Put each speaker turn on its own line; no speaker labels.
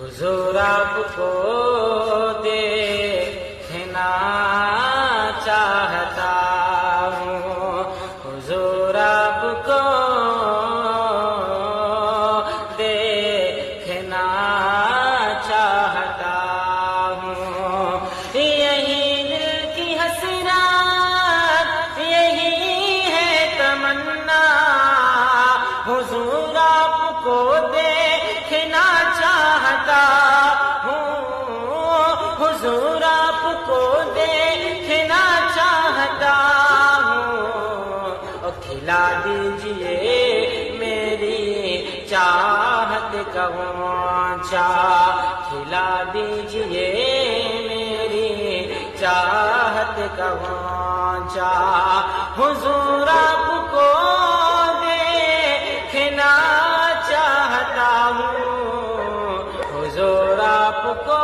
हुजूर आपको देखना चाहता हूँ, हुजूर आपको देखना चाहता हूँ। यही दिल की हसरत, यही है तमन्ना, हुजूर आपको देखना चाहता हूँ, हुजूर आपको देखना चाहता हूँ। और खिला दीजिए मेरी चाहत का वांछा, खिला दीजिए मेरी चाहत का वांछा। हुजूर आपको देखना चाहता हूँ, हुजूर आपको